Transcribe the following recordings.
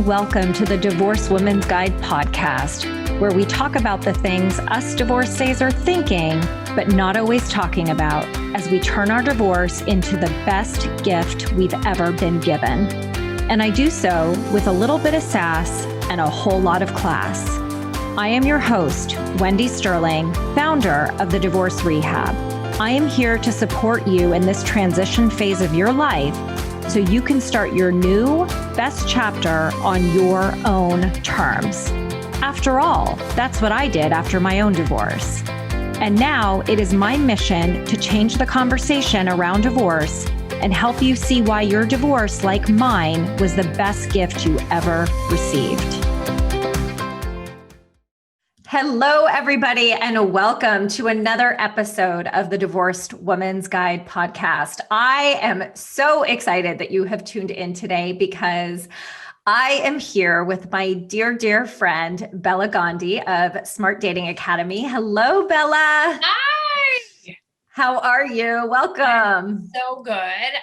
and welcome to the Divorced Women's Guide podcast, where we talk about the things us divorcees are thinking, but not always talking about, as we turn our divorce into the best gift we've ever been given. And I do so with a little bit of sass and a whole lot of class. I am your host, Wendy Sterling, founder of the Divorce Rehab. I am here to support you in this transition phase of your life so you can start your new best chapter on your own terms. After all, that's what I did after my own divorce. And now it is my mission to change the conversation around divorce and help you see why your divorce, like mine, was the best gift you ever received. Hello, everybody, and welcome to another episode of the Divorced Woman's Guide podcast. I am so excited that you have tuned in today because I am here with my dear, dear friend, Bela Gandhi of Smart Dating Academy. Hello, Bela. Hi. How are you? Welcome. I'm so good.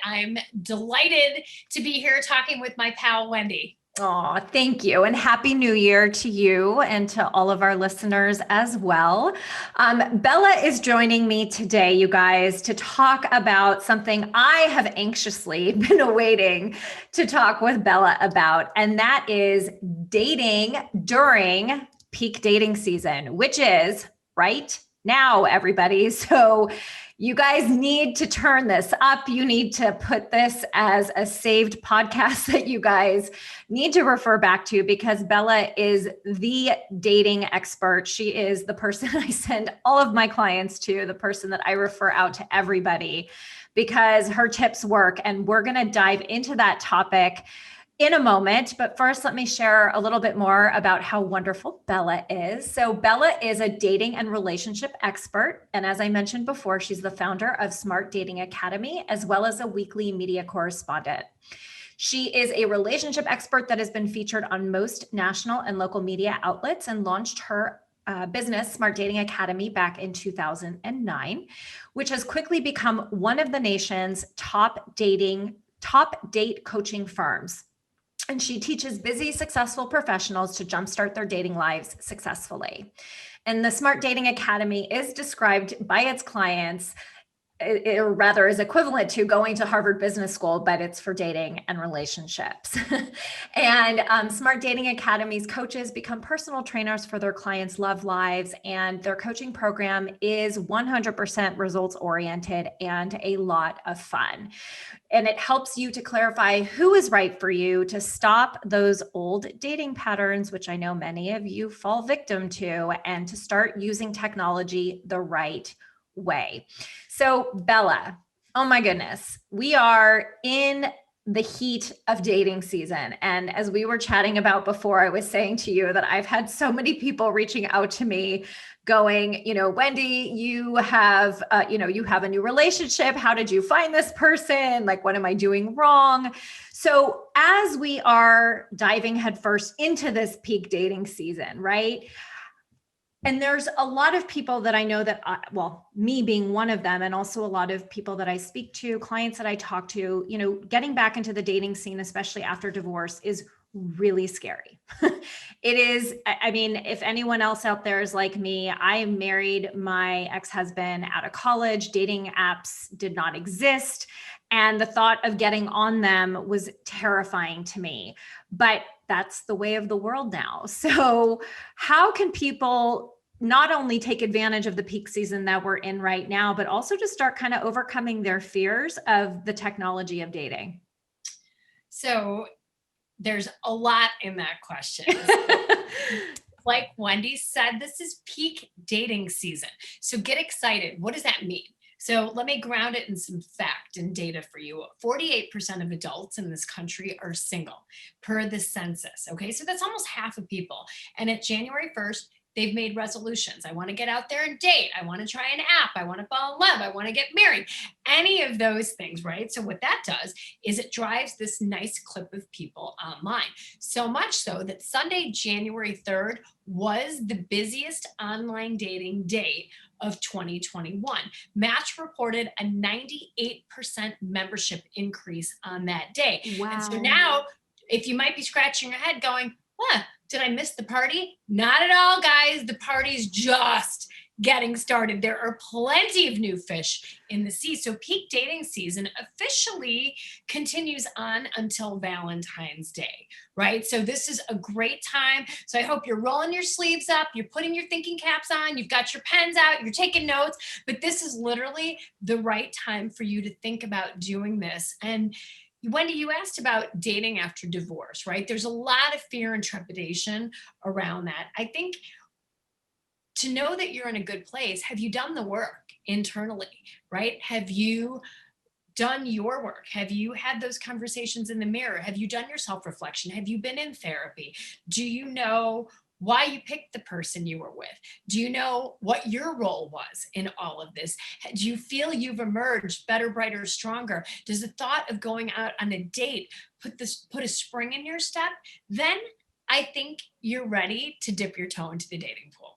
I'm delighted to be here talking with my pal, Wendy. Oh, thank you. And Happy New Year to you and to all of our listeners as well. Bela is joining me today, you guys, to talk about something I have anxiously been awaiting to talk with Bela about, and that is dating during peak dating season, which is right now, everybody. So you guys need to turn this up. You need to put this as a saved podcast that you guys need to refer back to, because Bela is the dating expert. She is the person I send all of my clients to, the person that I refer out to everybody, because her tips work. And we're going to dive into that topic in a moment. But first, let me share a little bit more about how wonderful Bela is. So Bela is a dating and relationship expert. And as I mentioned before, she's the founder of Smart Dating Academy, as well as a weekly media correspondent. She is a relationship expert that has been featured on most national and local media outlets and launched her business, Smart Dating Academy, back in 2009, which has quickly become one of the nation's top date coaching firms. And she teaches busy, successful professionals to jumpstart their dating lives successfully. And the Smart Dating Academy is described by its clients, or rather is equivalent to going to Harvard Business School, but it's for dating and relationships. And Smart Dating Academy's coaches become personal trainers for their clients' love lives. And their coaching program is 100% results oriented and a lot of fun. And it helps you to clarify who is right for you, to stop those old dating patterns, which I know many of you fall victim to, and to start using technology the right way. So Bela, oh my goodness, we are in the heat of dating season. And as we were chatting about before, I was saying to you that I've had so many people reaching out to me going, Wendy, you have a new relationship. How did you find this person? Like, what am I doing wrong? So as we are diving headfirst into this peak dating season, right? And there's a lot of people that I know that, me being one of them, and also a lot of people that I speak to, clients that I talk to, getting back into the dating scene, especially after divorce, is really scary. It is. I mean, if anyone else out there is like me, I married my ex-husband out of college. Dating apps did not exist. And the thought of getting on them was terrifying to me. But that's the way of the world now. So how can people not only take advantage of the peak season that we're in right now, but also just start kind of overcoming their fears of the technology of dating? So there's a lot in that question. Like Wendy said, this is peak dating season. So get excited. What does that mean? So let me ground it in some fact and data for you. 48% of adults in this country are single per the census. Okay, so that's almost half of people. And at January 1st, they've made resolutions. I want to get out there and date. I want to try an app. I want to fall in love. I want to get married. Any of those things, right? So what that does is it drives this nice clip of people online. So much so that Sunday, January 3rd was the busiest online dating day of 2021. Match reported a 98% membership increase on that day. Wow. And so now if you might be scratching your head going, what, did I miss the party? Not at all, guys. The party's just getting started. There are plenty of new fish in the sea. So peak dating season officially continues on until Valentine's Day, right? So this is a great time. So I hope you're rolling your sleeves up, you're putting your thinking caps on, you've got your pens out, you're taking notes, but this is literally the right time for you to think about doing this. And Wendy, you asked about dating after divorce, right? There's a lot of fear and trepidation around that. I think to know that you're in a good place, have you done the work internally, right? Have you done your work? Have you had those conversations in the mirror? Have you done your self-reflection? Have you been in therapy? Do you know why you picked the person you were with? Do you know what your role was in all of this? Do you feel you've emerged better, brighter, stronger? Does the thought of going out on a date put a spring in your step? Then I think you're ready to dip your toe into the dating pool.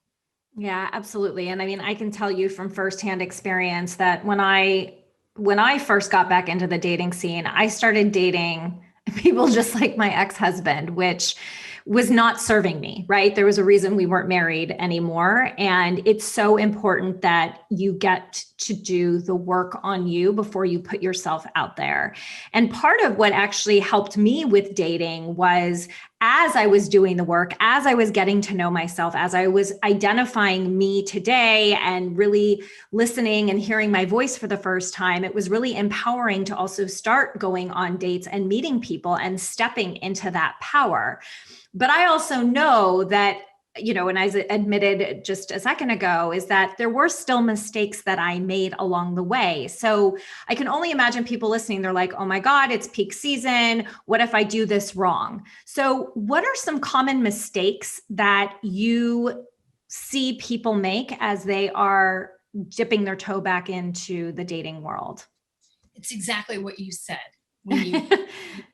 Yeah, absolutely. And I mean, I can tell you from firsthand experience that when I first got back into the dating scene, I started dating people just like my ex-husband, which was not serving me, right? There was a reason we weren't married anymore. And it's so important that you get to do the work on you before you put yourself out there. And part of what actually helped me with dating was, as I was doing the work, as I was getting to know myself, as I was identifying me today and really listening and hearing my voice for the first time, it was really empowering to also start going on dates and meeting people and stepping into that power. But I also know that, and I admitted just a second ago, is that there were still mistakes that I made along the way. So I can only imagine people listening, they're like, oh my God, it's peak season. What if I do this wrong? So what are some common mistakes that you see people make as they are dipping their toe back into the dating world? It's exactly what you said when you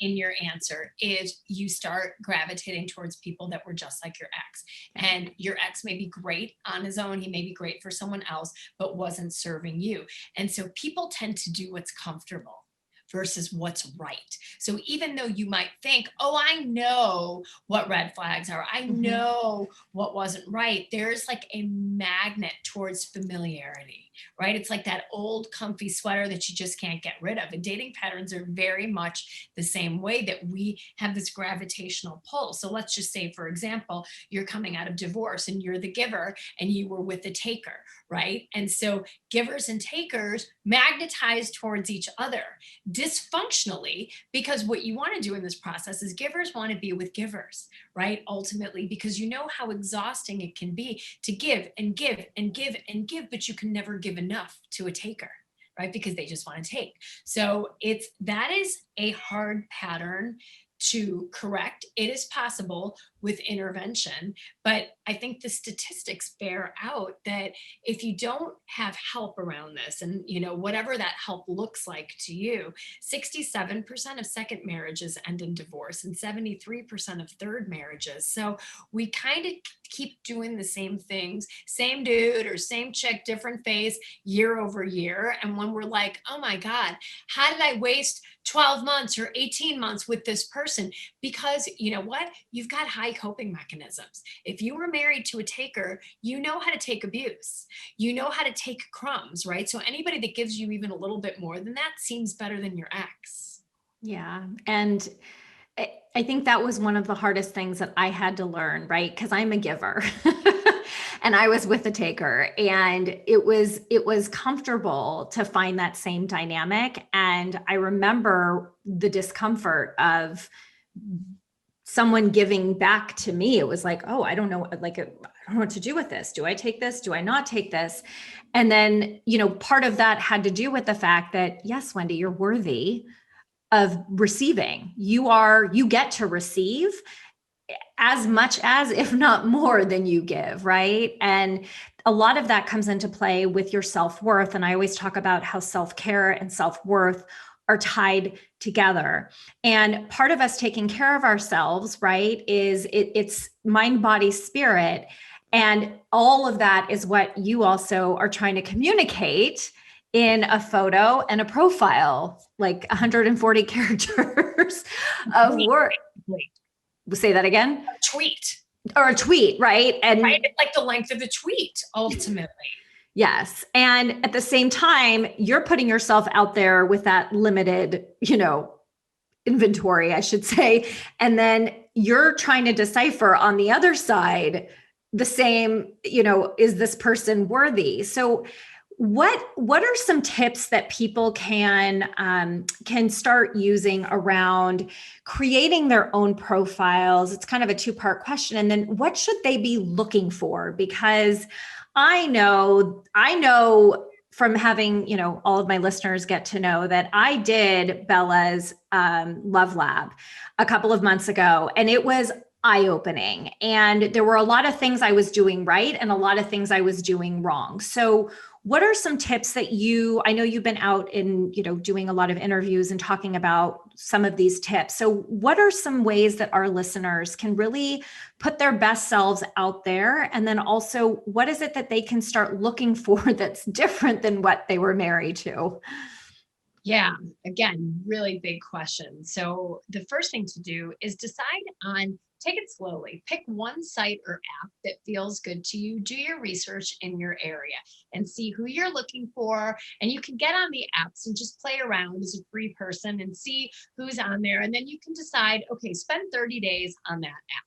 in your answer is you start gravitating towards people that were just like your ex. And your ex may be great on his own, he may be great for someone else, but wasn't serving you. And so people tend to do what's comfortable versus what's right. So even though you might think, oh, I know what red flags are, I know what wasn't right, there's like a magnet towards familiarity, right? It's like that old comfy sweater that you just can't get rid of. And dating patterns are very much the same way, that we have this gravitational pull. So let's just say, for example, you're coming out of divorce and you're the giver and you were with the taker, right? And so givers and takers magnetize towards each other dysfunctionally, because what you want to do in this process is givers want to be with givers, right? Ultimately, because you know how exhausting it can be to give and give and give and give, but you can never give enough to a taker, right? Because they just want to take. So that is a hard pattern to correct. It is possible with intervention, but I think the statistics bear out that if you don't have help around this, and whatever that help looks like to you, 67% of second marriages end in divorce and 73% of third marriages. So we kind of keep doing the same things, same dude or same chick, different face, year over year. And when we're like, oh my God, how did I waste 12 months or 18 months with this person? Because you know what? You've got high coping mechanisms. If you were married to a taker, you know how to take abuse. You know how to take crumbs, right? So anybody that gives you even a little bit more than that seems better than your ex. Yeah. And I think that was one of the hardest things that I had to learn, right? Because I'm a giver. And I was with a taker, and it was comfortable to find that same dynamic. And I remember the discomfort of someone giving back to me. It was like, oh, I don't know, like, I don't know what to do with this. Do I take this? Do I not take this? And then, part of that had to do with the fact that, yes, Wendy, you're worthy of receiving. You get to receive as much as, if not more than you give, right? And a lot of that comes into play with your self-worth. And I always talk about how self-care and self-worth are tied together. And part of us taking care of ourselves, right, is it's mind, body, spirit. And all of that is what you also are trying to communicate in a photo and a profile, like 140 characters of work. Wait, Say that again? tweet. Or a tweet, right? And right? Like the length of the tweet, ultimately. yes. And at the same time, you're putting yourself out there with that limited, inventory, I should say. And then you're trying to decipher on the other side the same, is this person worthy? So what are some tips that people can start using around creating their own profiles? It's kind of a two-part question. And then what should they be looking for? Because I know from having, all of my listeners get to know that I did Bella's Love Lab a couple of months ago, and it was eye-opening. And there were a lot of things I was doing right and a lot of things I was doing wrong. So what are some tips that I know you've been out in, doing a lot of interviews and talking about some of these tips. So what are some ways that our listeners can really put their best selves out there? And then also, what is it that they can start looking for that's different than what they were married to? Yeah, again, really big question. So the first thing to do is decide on, take it slowly. Pick one site or app that feels good to you. Do your research in your area and see who you're looking for. And you can get on the apps and just play around as a free person and see who's on there. And then you can decide, okay, spend 30 days on that app.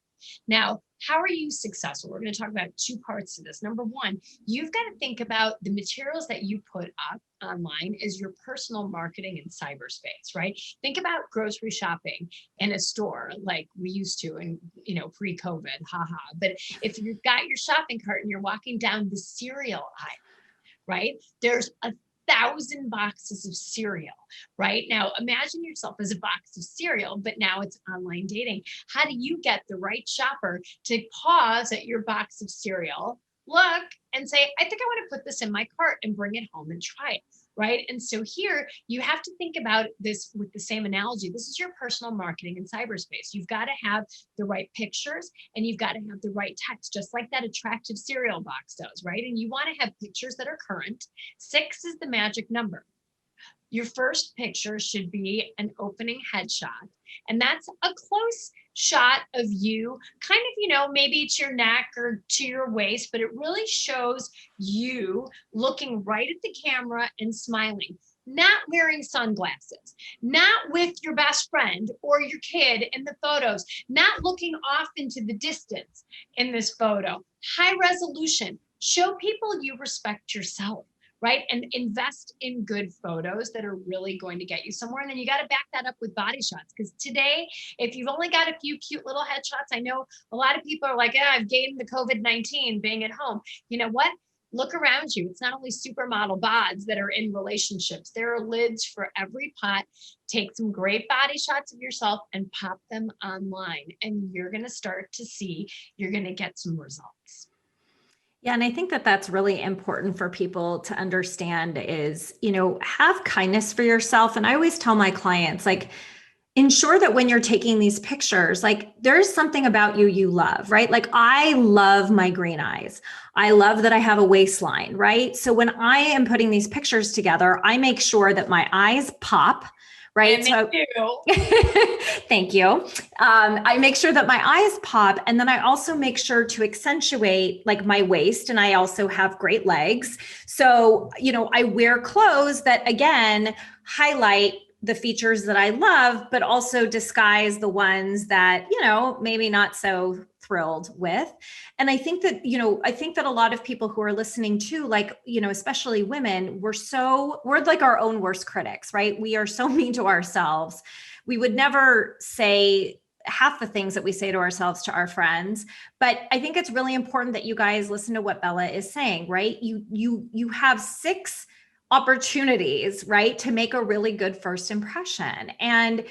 Now, how are you successful? We're going to talk about two parts to this. Number one, you've got to think about the materials that you put up online as your personal marketing in cyberspace, right? Think about grocery shopping in a store like we used to in, pre-COVID, haha. But if you've got your shopping cart and you're walking down the cereal aisle, right? There's 1,000 boxes of cereal, right? Now, imagine yourself as a box of cereal, but now it's online dating. How do you get the right shopper to pause at your box of cereal, look, and say, I think I want to put this in my cart and bring it home and try it, right? And so here you have to think about this with the same analogy. This is your personal marketing in cyberspace. You've got to have the right pictures and you've got to have the right text, just like that attractive cereal box does, right? And you want to have pictures that are current. 6 is the magic number. Your first picture should be an opening headshot. And that's a close shot of you, kind of, maybe to your neck or to your waist, but it really shows you looking right at the camera and smiling, not wearing sunglasses, not with your best friend or your kid in the photos, not looking off into the distance in this photo. High resolution. Show people you respect yourself, right? And invest in good photos that are really going to get you somewhere. And then you got to back that up with body shots. Because today, if you've only got a few cute little headshots, I know a lot of people are like, I've gained the COVID-19 being at home. You know what? Look around you. It's not only supermodel bods that are in relationships. There are lids for every pot. Take some great body shots of yourself and pop them online. And you're going to start to see, you're going to get some results. Yeah. And I think that that's really important for people to understand is, have kindness for yourself. And I always tell my clients, ensure that when you're taking these pictures, there's something about you love, right? Like I love my green eyes. I love that I have a waistline, right? So when I am putting these pictures together, I make sure that my eyes pop, right? And Thank you. I make sure that my eyes pop. And then I also make sure to accentuate my waist. And I also have great legs. So, I wear clothes that again, highlight the features that I love, but also disguise the ones that, maybe not so thrilled with. And I think that, a lot of people who are listening to, especially women, we're like our own worst critics, right? We are so mean to ourselves. We would never say half the things that we say to ourselves to our friends. But I think it's really important that you guys listen to what Bela is saying, right? You have 6 opportunities, right, to make a really good first impression. And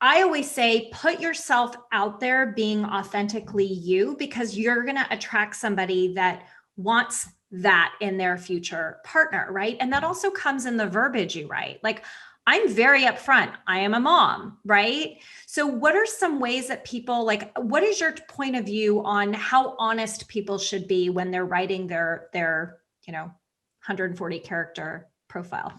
I always say, put yourself out there being authentically you, because you're going to attract somebody that wants that in their future partner, right? And that also comes in the verbiage you write. I'm very upfront. I am a mom, right? So what are some ways that people what is your point of view on how honest people should be when they're writing their 140 character profile?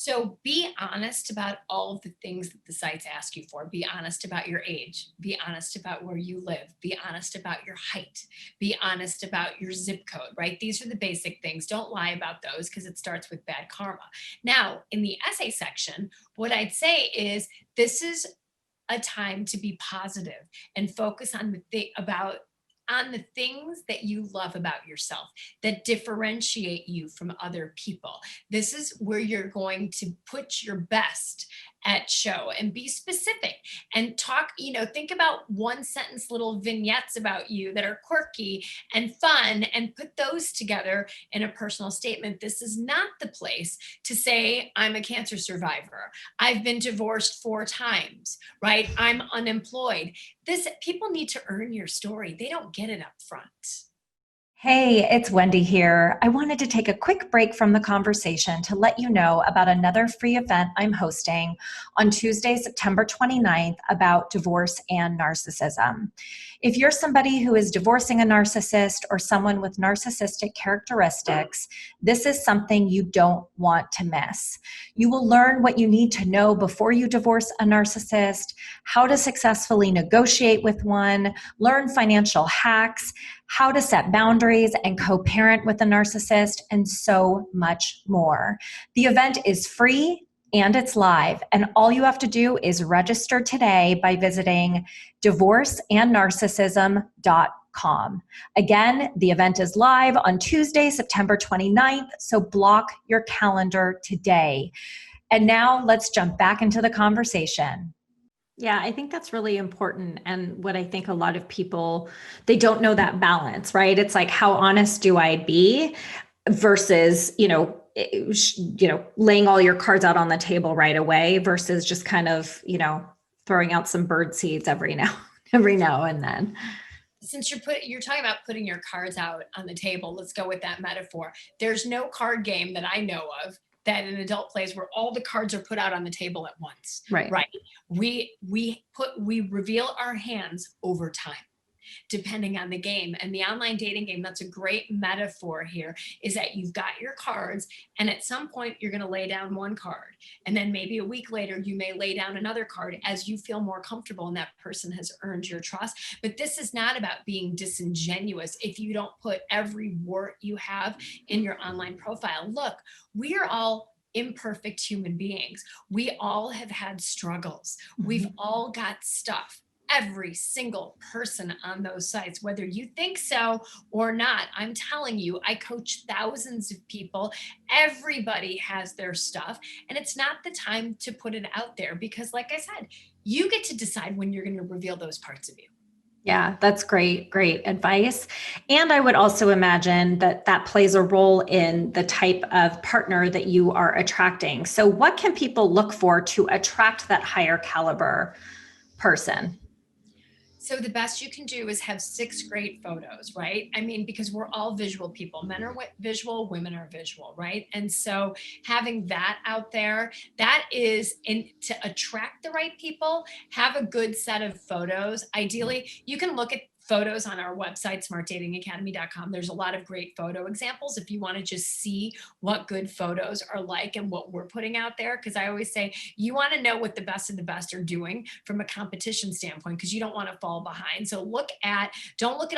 So be honest about all of the things that the sites ask you for. Be honest about your age. Be honest about where you live. Be honest about your height. Be honest about your zip code, right? These are the basic things. Don't lie about those because it starts with bad karma. Now, in the essay section, what I'd say is this is a time to be positive and focus on on the things that you love about yourself that differentiate you from other people. This is where you're going to put your best at show and be specific and talk, think about one sentence little vignettes about you that are quirky and fun and put those together in a personal statement. This is not the place to say, I'm a cancer survivor. I've been divorced 4 times, right? I'm unemployed. People need to earn your story. They don't get it up front. Hey, it's Wendy here. I wanted to take a quick break from the conversation to let you know about another free event I'm hosting on Tuesday, September 29th about divorce and narcissism. If you're somebody who is divorcing a narcissist or someone with narcissistic characteristics, this is something you don't want to miss. You will learn what you need to know before you divorce a narcissist, how to successfully negotiate with one, learn financial hacks, how to set boundaries and co-parent with a narcissist, and so much more. The event is free and it's live, and all you have to do is register today by visiting divorceandnarcissism.com. Again, the event is live on Tuesday, September 29th, so block your calendar today. And now let's jump back into the conversation. Yeah, I think that's really important. And what I think a lot of people, they don't know that balance, right? It's like, how honest do I be versus, laying all your cards out on the table right away versus just kind of, throwing out some bird seeds every now and then. Since you're talking about putting your cards out on the table, let's go with that metaphor. There's no card game that I know of that an adult plays where all the cards are put out on the table at once. Right. We reveal our hands over time, depending on the game. And the online dating game, that's a great metaphor here, is that you've got your cards and at some point you're going to lay down one card. And then maybe a week later, you may lay down another card as you feel more comfortable and that person has earned your trust. But this is not about being disingenuous if you don't put every wart you have in your online profile. Look, we are all imperfect human beings. We all have had struggles. We've all got stuff. Every single person on those sites, whether you think so or not. I'm telling you, I coach thousands of people. Everybody has their stuff, and it's not the time to put it out there because, like I said, you get to decide when you're going to reveal those parts of you. Yeah, that's great advice. And I would also imagine that that plays a role in the type of partner that you are attracting. So what can people look for to attract that higher caliber person? So the best you can do is have 6 great photos, right? I mean, because we're all visual people. Men are visual, women are visual, right? And so having that out there, that is to attract the right people, have a good set of photos. Ideally, you can look at photos on our website, smartdatingacademy.com. There's a lot of great photo examples if you want to just see what good photos are like and what we're putting out there. Because I always say you want to know what the best of the best are doing from a competition standpoint because you don't want to fall behind. So don't look at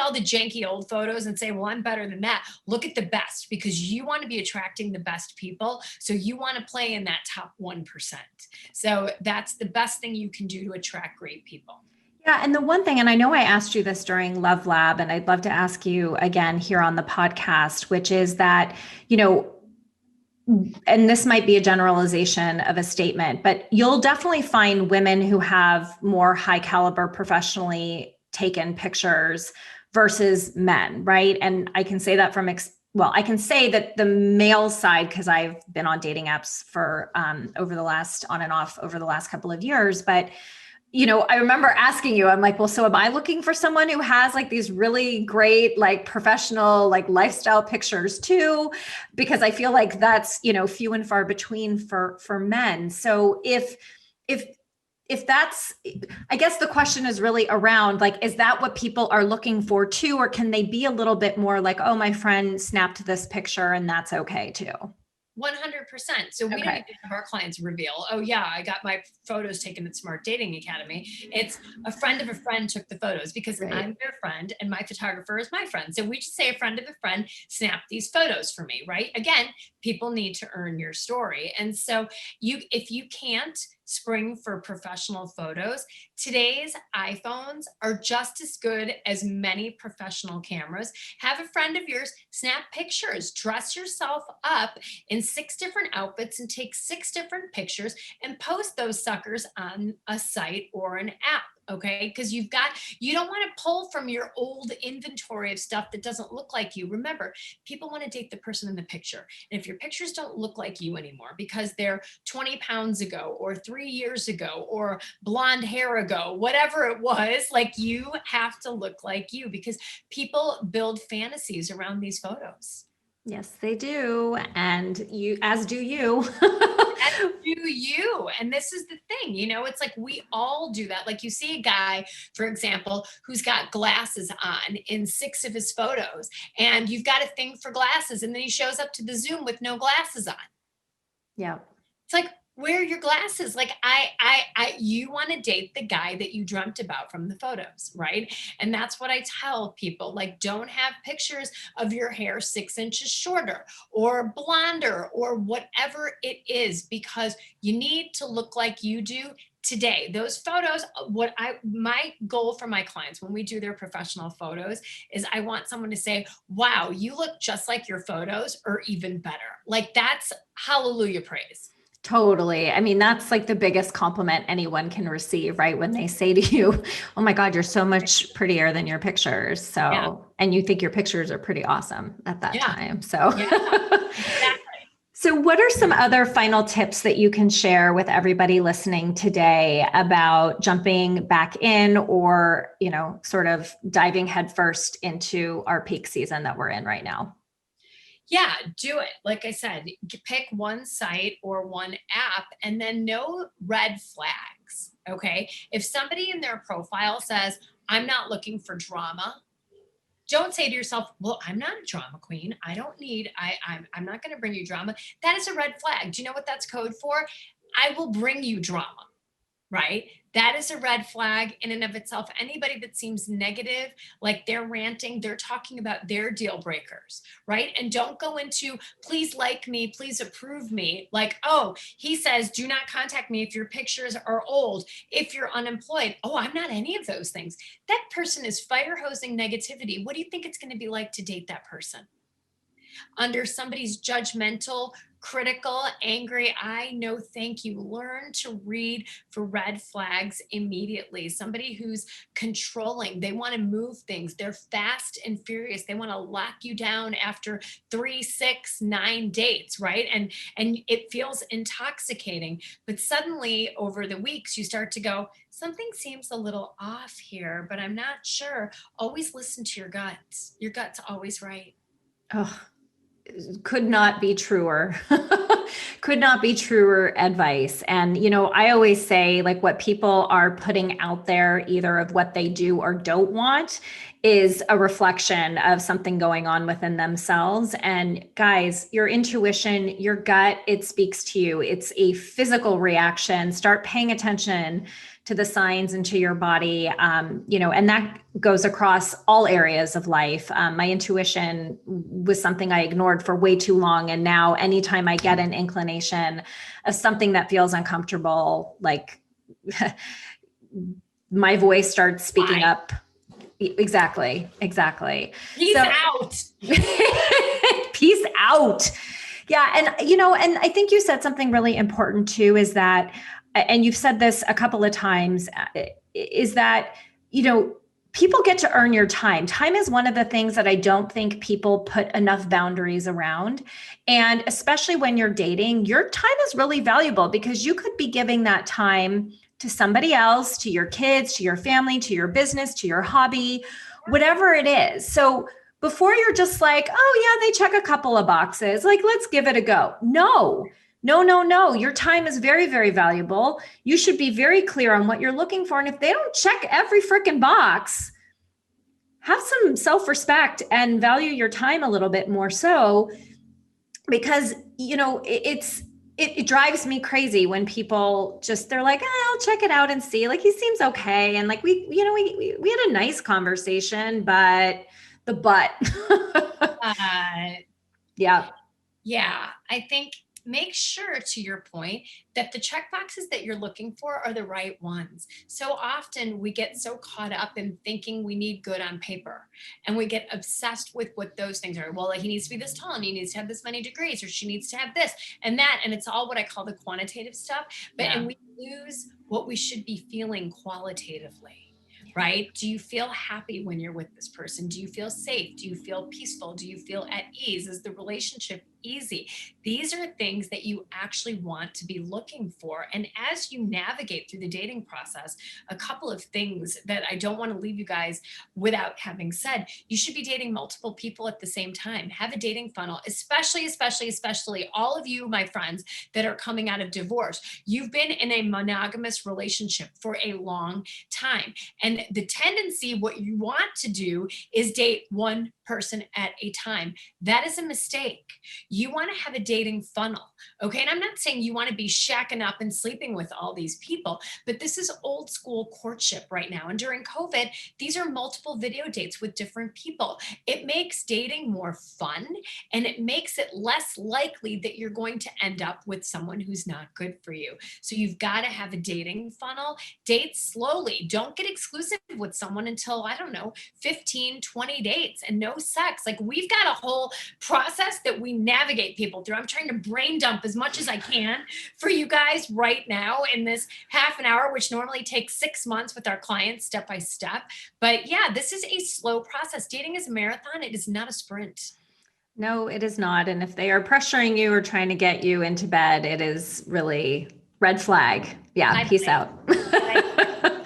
all the janky old photos and say, well, I'm better than that. Look at the best because you want to be attracting the best people. So you want to play in that top 1%. So that's the best thing you can do to attract great people. Yeah. And the one thing, and I know I asked you this during Love Lab, and I'd love to ask you again here on the podcast, which is that, and this might be a generalization of a statement, but you'll definitely find women who have more high caliber professionally taken pictures versus men, right? And I can say that I can say that the male side, because I've been on dating apps for on and off over the last couple of years, but I remember asking you, I'm like, well, so am I looking for someone who has like these really great, like professional, like lifestyle pictures too? Because I feel like that's, few and far between for men. So if that's, I guess the question is really around like, is that what people are looking for too? Or can they be a little bit more like, oh, my friend snapped this picture and that's okay too? 100%. So we don't Okay. even have our clients reveal, oh yeah, I got my photos taken at Smart Dating Academy. It's a friend of a friend took the photos, because Right. I'm their friend and my photographer is my friend. So we just say a friend of a friend snapped these photos for me, right? Again, people need to earn your story. And so if you can't spring for professional photos, today's iPhones are just as good as many professional cameras. Have a friend of yours snap pictures, dress yourself up in 6 different outfits and take 6 different pictures and post those suckers on a site or an app. Okay, because you don't want to pull from your old inventory of stuff that doesn't look like you. Remember, people want to date the person in the picture. And if your pictures don't look like you anymore because they're 20 pounds ago or 3 years ago or blonde hair ago, whatever it was, like, you have to look like you, because people build fantasies around these photos. Yes, they do. And you, as do you. As do you. And this is the thing, it's like we all do that. Like, you see a guy, for example, who's got glasses on in 6 of his photos, and you've got a thing for glasses, and then he shows up to the Zoom with no glasses on. Yeah. It's like, where are your glasses? Like, you want to date the guy that you dreamt about from the photos, right? And that's what I tell people. Like, don't have pictures of your hair 6 inches shorter or blonder or whatever it is, because you need to look like you do today. Those photos, my goal for my clients when we do their professional photos is I want someone to say, wow, you look just like your photos, or even better. Like, that's hallelujah praise. Totally. I mean, that's like the biggest compliment anyone can receive, right? When they say to you, oh my God, you're so much prettier than your pictures. So, Yeah. and you think your pictures are pretty awesome at that Yeah. time. So, Exactly. So what are some other final tips that you can share with everybody listening today about jumping back in, or, sort of diving headfirst into our peak season that we're in right now? Yeah, do it. Like I said, pick one site or one app, and then no red flags. Okay. If somebody in their profile says, I'm not looking for drama, don't say to yourself, well, I'm not a drama queen. I don't need, I'm not going to bring you drama. That is a red flag. Do you know what that's code for? I will bring you drama. Right? That is a red flag in and of itself. Anybody that seems negative, like they're ranting, they're talking about their deal breakers, right? And don't go into, please like me, please approve me. Like, oh, he says, do not contact me if your pictures are old, if you're unemployed. Oh, I'm not any of those things. That person is fire hosing negativity. What do you think it's going to be like to date that person? Under somebody's judgmental, critical, angry eye, no thank you. Learn to read for red flags immediately. Somebody who's controlling, they want to move things. They're fast and furious. They want to lock you down after 3, 6, 9 dates, right? And it feels intoxicating. But suddenly over the weeks, you start to go, something seems a little off here, but I'm not sure. Always listen to your guts. Your gut's always right. Oh, could not be truer. Could not be truer advice. And, I always say, like, what people are putting out there, either of what they do or don't want, is a reflection of something going on within themselves. And guys, your intuition, your gut, it speaks to you. It's a physical reaction. Start paying attention to the signs and to your body, and that goes across all areas of life. My intuition was something I ignored for way too long. And now anytime I get an inclination of something that feels uncomfortable, like my voice starts speaking up. Exactly. Peace out. Peace out. Yeah. And, and I think you said something really important too, is that, and you've said this a couple of times, is that, people get to earn your time. Time is one of the things that I don't think people put enough boundaries around. And especially when you're dating, your time is really valuable, because you could be giving that time to somebody else, to your kids, to your family, to your business, to your hobby, whatever it is. So before you're just like, oh yeah, they check a couple of boxes, like, let's give it a go. No. Your time is very, very valuable. You should be very clear on what you're looking for. And if they don't check every freaking box, have some self-respect and value your time a little bit more. So, because, it drives me crazy when people just, they're like, I'll check it out and see, like, he seems okay. And like, we had a nice conversation, but but, Uh, yeah. Yeah, I think make sure, to your point, that the check boxes that you're looking for are the right ones. So often we get so caught up in thinking we need good on paper, and we get obsessed with what those things are. Well, he needs to be this tall and he needs to have this many degrees, or she needs to have this and that. And it's all what I call the quantitative stuff. And Yeah. we lose what we should be feeling qualitatively. Right? Do you feel happy when you're with this person? Do you feel safe? Do you feel peaceful? Do you feel at ease? Is the relationship easy? These are things that you actually want to be looking for. And as you navigate through the dating process, a couple of things that I don't want to leave you guys without having said: you should be dating multiple people at the same time. Have a dating funnel, especially all of you, my friends, that are coming out of divorce. You've been in a monogamous relationship for a long time. And the tendency, what you want to do is date one person at a time. That is a mistake. You want to have a dating funnel. Okay. And I'm not saying you want to be shacking up and sleeping with all these people, but this is old school courtship right now. And during COVID, these are multiple video dates with different people. It makes dating more fun, and it makes it less likely that you're going to end up with someone who's not good for you. So you've got to have a dating funnel. Date slowly. Don't get exclusive with someone until, I don't know, 15, 20 dates and no sex. Like, we've got a whole process that we navigate people through. I'm trying to brain dump as much as I can for you guys right now in this half an hour, which normally takes 6 months with our clients step by step. But yeah, this is a slow process. Dating is a marathon. It is not a sprint. No, it is not. And if they are pressuring you or trying to get you into bed, it is really red flag. Yeah, peace out.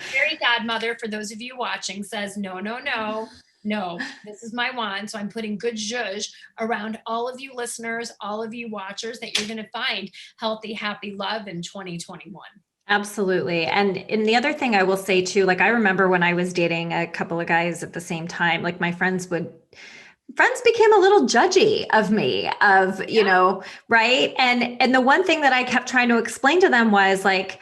Fairy godmother, for those of you watching, says, no, no, no, no, this is my wand. So I'm putting good zhuzh around all of you listeners, all of you watchers, that you're going to find healthy, happy love in 2021. Absolutely. And the other thing I will say too, like, I remember when I was dating a couple of guys at the same time, like, my friends became a little judgy of me, of, right. And the one thing that I kept trying to explain to them was like,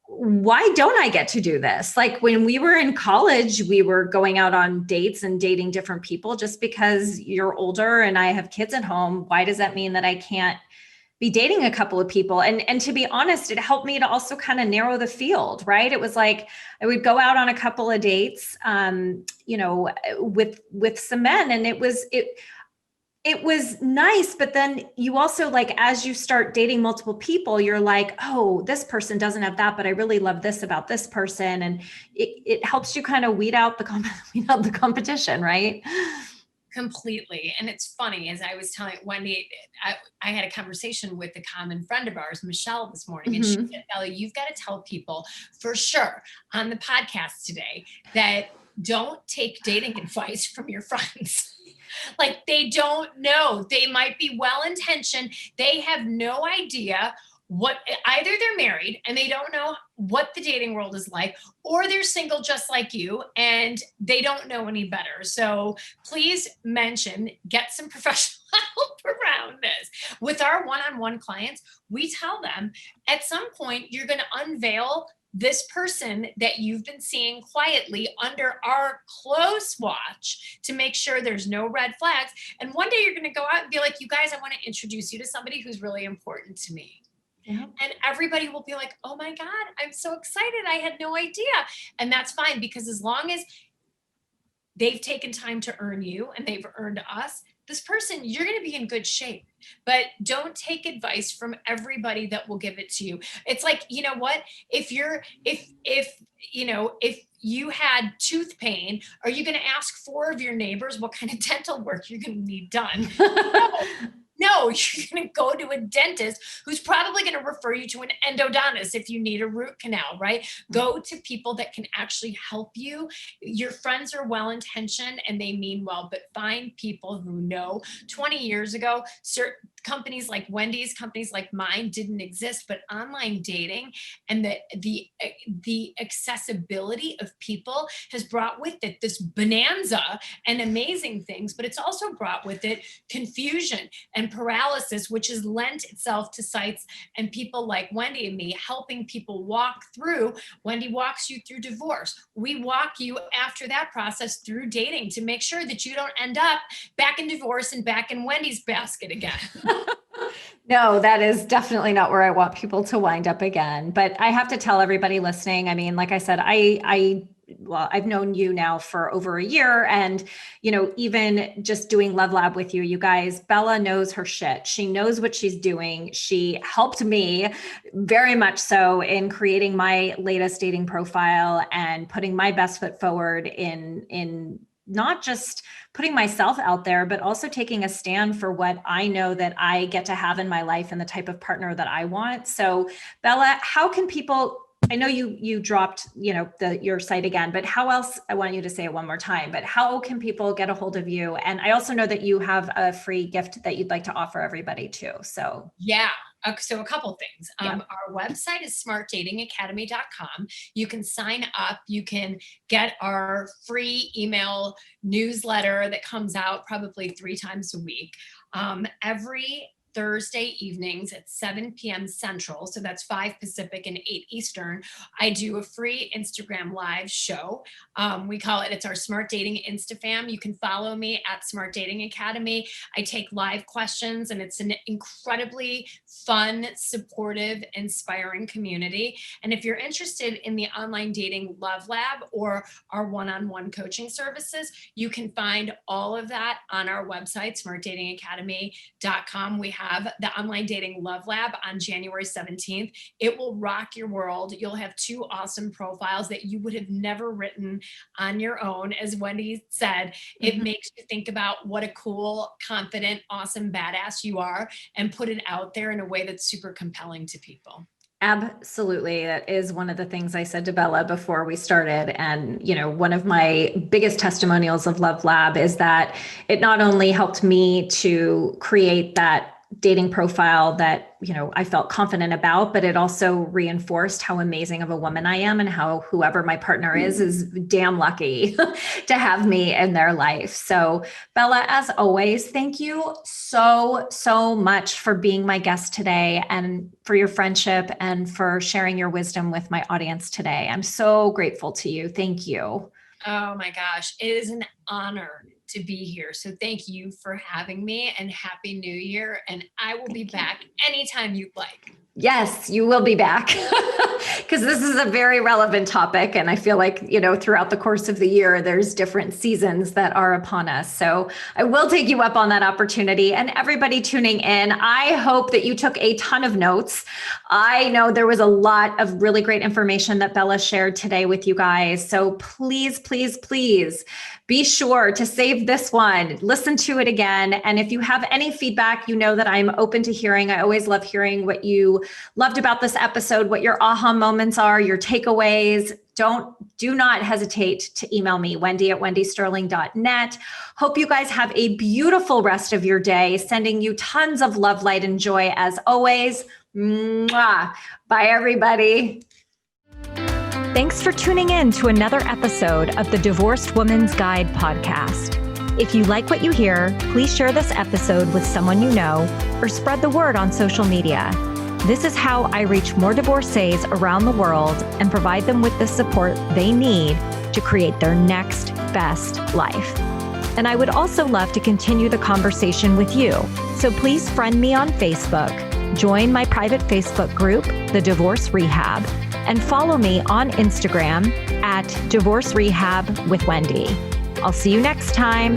why don't I get to do this? Like, when we were in college, we were going out on dates and dating different people. Just because you're older and I have kids at home, why does that mean that I can't be dating a couple of people? And to be honest, it helped me to also kind of narrow the field, right? It was like, I would go out on a couple of dates, with some men, and it was nice. But then you also, like, as you start dating multiple people, you're like, oh, this person doesn't have that, but I really love this about this person. And it helps you kind of weed out the competition, right? Completely. And it's funny, as I was telling Wendy, I had a conversation with a common friend of ours, Michelle, this morning, and she said, Bella, you've got to tell people for sure on the podcast today that don't take dating advice from your friends. Like, they don't know. They might be well-intentioned. They have no idea what, either they're married and they don't know what the dating world is like, or they're single just like you and they don't know any better. So please get some professional help around this. With our one-on-one clients, we tell them at some point you're going to unveil this person that you've been seeing quietly under our close watch to make sure there's no red flags. And one day you're going to go out and be like, you guys, I want to introduce you to somebody who's really important to me. Yeah. And everybody will be like, oh my God, I'm so excited. I had no idea. And that's fine, because as long as they've taken time to earn you and they've earned us, this person, you're going to be in good shape. But don't take advice from everybody that will give it to you. It's like, you know what? If you had tooth pain, are you going to ask 4 of your neighbors what kind of dental work you're going to need done? No, you're going to go to a dentist who's probably going to refer you to an endodontist if you need a root canal, right? Go to people that can actually help you. Your friends are well-intentioned and they mean well, but find people who know. 20 years ago, companies like Wendy's, companies like mine didn't exist, but online dating and the accessibility of people has brought with it this bonanza and amazing things, but it's also brought with it confusion and paralysis, which has lent itself to sites and people like Wendy and me helping people walk through. Wendy walks you through divorce. We walk you after that process through dating to make sure that you don't end up back in divorce and back in Wendy's basket again. No, that is definitely not where I want people to wind up again. But I have to tell everybody listening, I mean, like I said, well, I've known you now for over a year, and, even just doing Love Lab with you, you guys, Bela knows her shit. She knows what she's doing. She helped me very much so in creating my latest dating profile and putting my best foot forward in not just putting myself out there, but also taking a stand for what I know that I get to have in my life and the type of partner that I want. So Bela, how can people, I know you dropped, your site again, but how else, I want you to say it one more time, but how can people get a hold of you? And I also know that you have a free gift that you'd like to offer everybody too. So yeah. So a couple things. Yeah. Our website is smartdatingacademy.com. You can sign up. You can get our free email newsletter that comes out probably 3 times a week. Every Thursday evenings at 7 p.m. Central. So that's 5 Pacific and 8 Eastern. I do a free Instagram live show. We call it, it's our Smart Dating Instafam. You can follow me at Smart Dating Academy. I take live questions, and it's an incredibly fun, supportive, inspiring community. And if you're interested in the online dating Love Lab or our one-on-one coaching services, you can find all of that on our website, smartdatingacademy.com. We have the online dating Love Lab on January 17th. It will rock your world. You'll have 2 awesome profiles that you would have never written on your own. As Wendy said, it makes you think about what a cool, confident, awesome, badass you are, and put it out there in a way that's super compelling to people. Absolutely. That is one of the things I said to Bela before we started. And, one of my biggest testimonials of Love Lab is that it not only helped me to create that dating profile that, I felt confident about, but it also reinforced how amazing of a woman I am and how whoever my partner is damn lucky to have me in their life. So Bela, as always, thank you so, so much for being my guest today and for your friendship and for sharing your wisdom with my audience today. I'm so grateful to you. Thank you. Oh my gosh, it is an honor to be here. So thank you for having me, and Happy New Year. And I will be back anytime you'd like. Yes, you will be back because this is a very relevant topic. And I feel like, throughout the course of the year, there's different seasons that are upon us. So I will take you up on that opportunity. And everybody tuning in, I hope that you took a ton of notes. I know there was a lot of really great information that Bela shared today with you guys. So please, please, please be sure to save this one, listen to it again. And if you have any feedback, you know that I'm open to hearing. I always love hearing what you loved about this episode, what your aha moments are, your takeaways. Do not hesitate to email me, wendy@wendysterling.net. Hope you guys have a beautiful rest of your day. Sending you tons of love, light, and joy as always. Mwah. Bye, everybody. Thanks for tuning in to another episode of the Divorced Woman's Guide podcast. If you like what you hear, please share this episode with someone you know or spread the word on social media. This is how I reach more divorcees around the world and provide them with the support they need to create their next best life. And I would also love to continue the conversation with you. So please friend me on Facebook, join my private Facebook group, The Divorce Rehab, and follow me on Instagram at Divorce Rehab with Wendy. I'll see you next time.